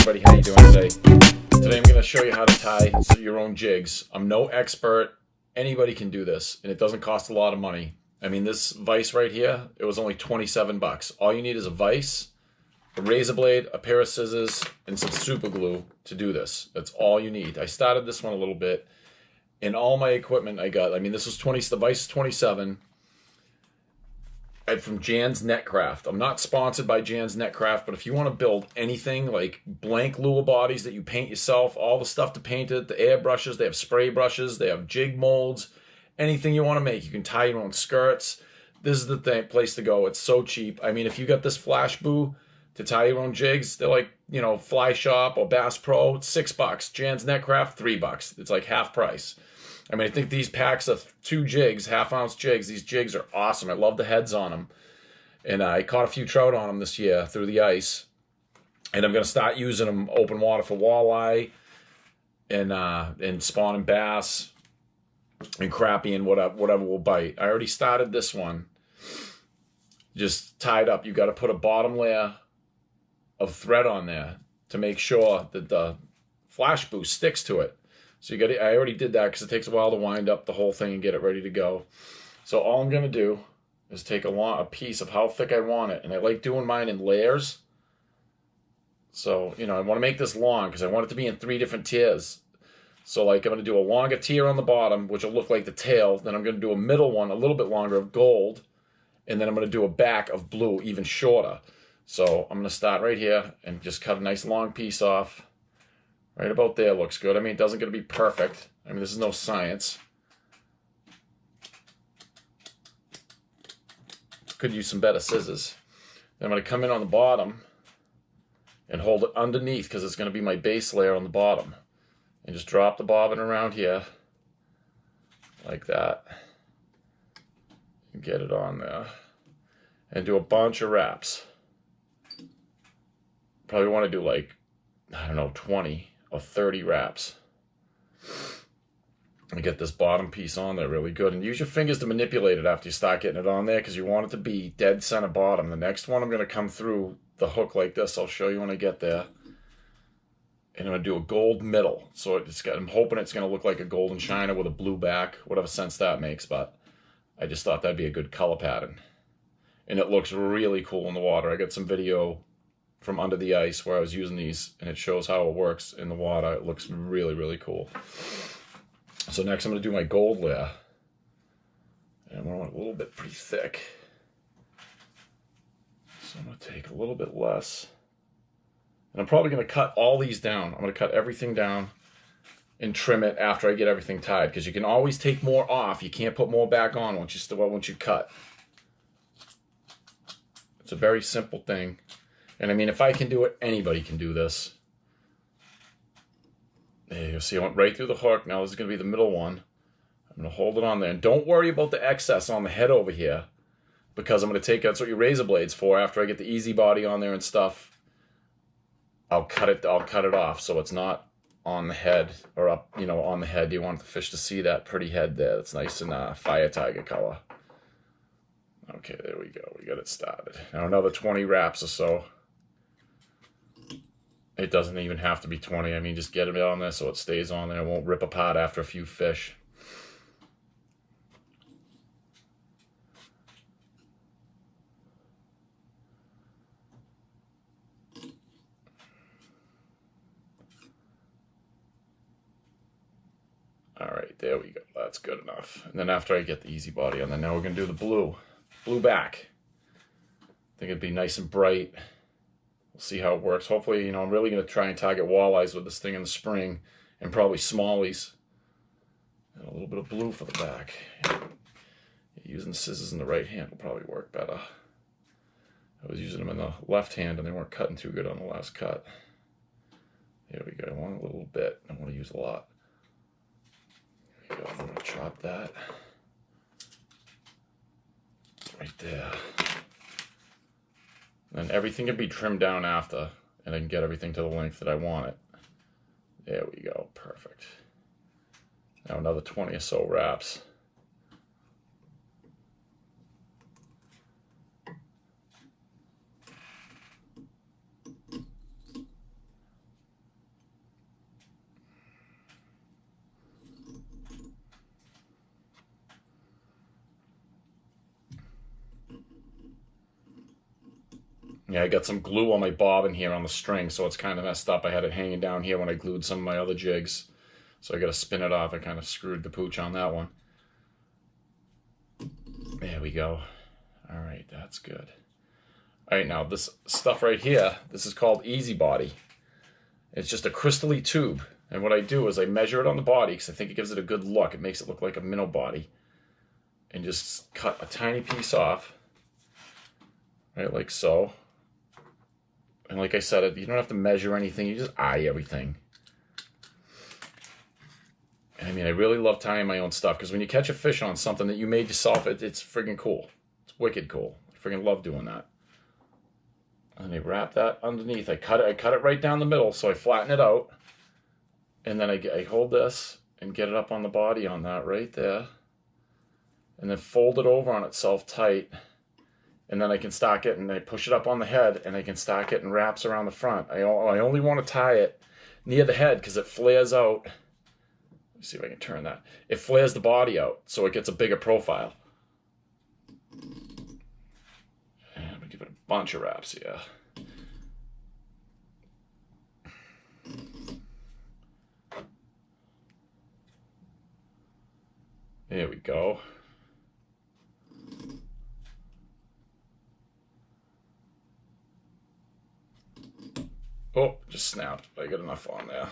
everybody, how you doing today? Today I'm going to show you how to tie your own jigs. I'm no expert. Anybody can do this, and it doesn't cost a lot of money. I mean, this vise right here, it was only 27 bucks. All you need is a vise, a razor blade, a pair of scissors, and some super glue to do this. That's all you need. I started this one a little bit, and all my equipment I got, I mean, this was the vise is 27. From Jan's Netcraft. I'm not sponsored by Jan's Netcraft, but if you want to build anything like blank lure bodies that you paint yourself, all the stuff to paint it, the air brushes, they have spray brushes, they have jig molds, anything you want to make. You can tie your own skirts. This is the place to go. It's so cheap. I mean, if you got this flash boo to tie your own jigs, they're like, you know, Fly Shop or Bass Pro, it's $6. Jan's Netcraft, $3. It's like half price. I mean, I think these packs of 2 jigs, half-ounce jigs, these jigs are awesome. I love the heads on them. And I caught a few trout on them this year through the ice. And I'm going to start using them open water for walleye and spawning bass and crappie and whatever will bite. I already started this one. Just tied up. You got to put a bottom layer of thread on there to make sure that the flash boost sticks to it. So I already did that because it takes a while to wind up the whole thing and get it ready to go. So all I'm going to do is take a piece of how thick I want it. And I like doing mine in layers. So, you know, I want to make this long because I want it to be in 3 different tiers. So like I'm going to do a longer tier on the bottom, which will look like the tail. Then I'm going to do a middle one, a little bit longer, of gold. And then I'm going to do a back of blue, even shorter. So I'm going to start right here and just cut a nice long piece off. Right about there looks good. I mean, it doesn't get to be perfect. I mean, this is no science. Could use some better scissors. Then I'm going to come in on the bottom and hold it underneath because it's going to be my base layer on the bottom. And just drop the bobbin around here like that. And get it on there. And do a bunch of wraps. Probably want to do like, I don't know, 20 or 30 wraps. And get this bottom piece on there really good. And use your fingers to manipulate it after you start getting it on there because you want it to be dead center bottom. The next one I'm going to come through the hook like this. I'll show you when I get there. And I'm going to do a gold middle. So I'm hoping it's going to look like a golden shiner with a blue back, whatever sense that makes. But I just thought that'd be a good color pattern. And it looks really cool in the water. I got some video from under the ice where I was using these, and it shows how it works in the water. It looks really, really cool. So next I'm going to do my gold layer. And I want it a little bit pretty thick. So I'm going to take a little bit less. And I'm probably going to cut all these down. I'm going to cut everything down and trim it after I get everything tied. Because you can always take more off. You can't put more back on once you cut. It's a very simple thing. And I mean, if I can do it, anybody can do this. There you see, I went right through the hook. Now this is going to be the middle one. I'm going to hold it on there. And don't worry about the excess on the head over here. Because I'm going to take, that's what your razor blade's for. After I get the easy body on there and stuff, I'll cut it off so it's not on the head or up, you know, on the head. You want the fish to see that pretty head there. That's nice and fire tiger color. Okay, there we go. We got it started. Now another 20 wraps or so. It doesn't even have to be 20. I mean, just get it on there so it stays on there. It won't rip apart after a few fish. All right, there we go. That's good enough. And then after I get the easy body on there, now we're going to do the blue back. I think it'd be nice and bright. We'll see how it works. Hopefully, you know, I'm really going to try and target walleyes with this thing in the spring and probably smallies. And a little bit of blue for the back. Using the scissors in the right hand will probably work better. I was using them in the left hand and they weren't cutting too good on the last cut. There we go. I want a little bit. I want to use a lot. There we go. I'm going to chop that right there. And everything can be trimmed down after, and I can get everything to the length that I want it. There we go, perfect. Now another 20 or so wraps. Yeah, I got some glue on my bobbin here on the string, so it's kind of messed up. I had it hanging down here when I glued some of my other jigs. So I got to spin it off. I kind of screwed the pooch on that one. There we go. All right, that's good. All right, now this stuff right here, this is called Easy Body. It's just a crystally tube. And what I do is I measure it on the body because I think it gives it a good look. It makes it look like a minnow body. And just cut a tiny piece off. Right, like so. And like I said, you don't have to measure anything. You just eye everything. I mean, I really love tying my own stuff because when you catch a fish on something that you made yourself, it's friggin' cool. It's wicked cool. I friggin' love doing that. And I wrap that underneath. I cut it right down the middle, so I flatten it out. And then I hold this and get it up on the body on that right there. And then fold it over on itself tight. And then I can start getting, I push it up on the head and I can start getting wraps around the front. I only want to tie it near the head because it flares out. Let's see if I can turn that. It flares the body out so it gets a bigger profile. And I'm going to give it a bunch of wraps here. There we go. Oh, just snapped. I got enough on there.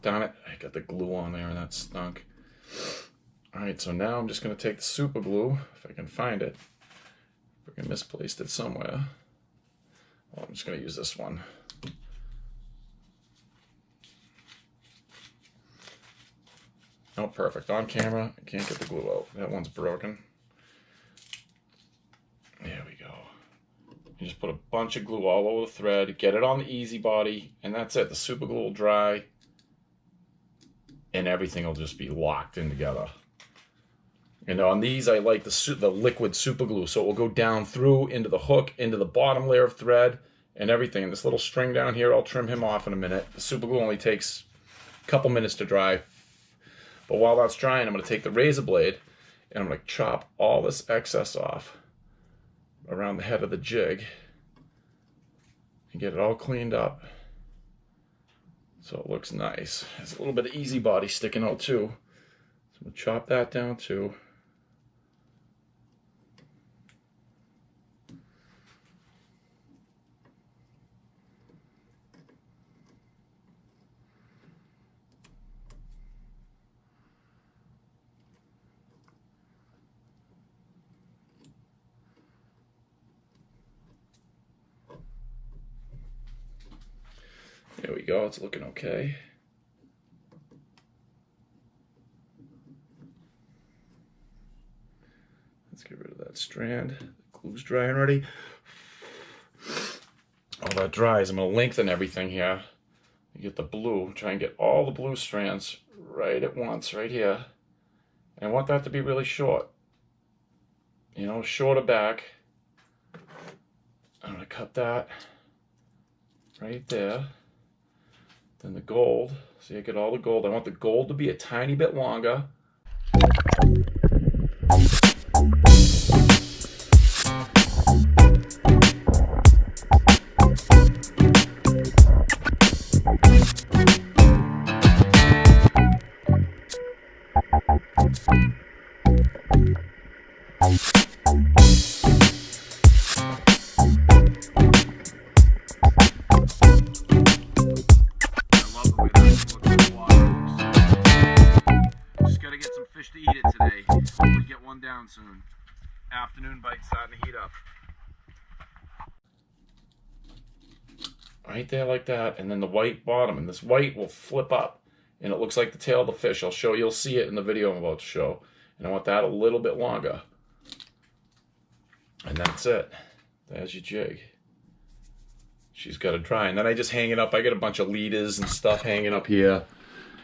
Darn it, I got the glue on there and that stunk. Alright, so now I'm just going to take the super glue, if I can find it. If I can misplaced it somewhere. Well, I'm just going to use this one. Oh, perfect. On camera, I can't get the glue out. That one's broken. There we go. You just put a bunch of glue all over the thread, get it on the Easy Body, and that's it. The super glue will dry, and everything will just be locked in together. And on these, I like the liquid super glue, so it will go down through into the hook, into the bottom layer of thread, and everything. And this little string down here, I'll trim him off in a minute. The super glue only takes a couple minutes to dry. But while that's drying, I'm going to take the razor blade, and I'm going to chop all this excess off around the head of the jig and get it all cleaned up so it looks nice. There's a little bit of Easy Body sticking out too, so I'm going to chop that down too. There we go, it's looking okay. Let's get rid of that strand. The glue's drying already. While that dries, I'm going to lengthen everything here. You get the blue, try and get all the blue strands right at once, right here. And I want that to be really short. You know, shorter back. I'm going to cut that right there. Then the gold, see I get all the gold. I want the gold to be a tiny bit longer. To eat it today. Hopefully get one down soon. Afternoon bite starting to heat up. Right there like that, and then the white bottom, and this white will flip up and it looks like the tail of the fish. You'll see it in the video I'm about to show. And I want that a little bit longer. And that's it. There's your jig. She's got to dry, and then I just hang it up. I get a bunch of leaders and stuff hanging up here,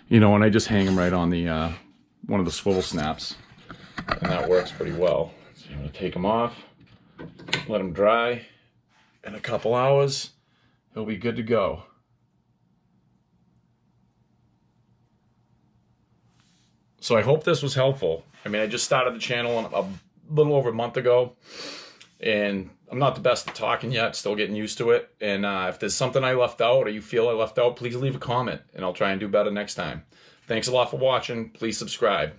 you know, and I just hang them right on the one of the swivel snaps, and that works pretty well. So I'm going to take them off, let them dry. In a couple hours, he'll be good to go. So I hope this was helpful. I mean, I just started the channel a little over a month ago, And I'm not the best at talking yet, still getting used to it. And if there's something I left out or you feel I left out, please leave a comment and I'll try and do better next time. Thanks a lot for watching. Please subscribe.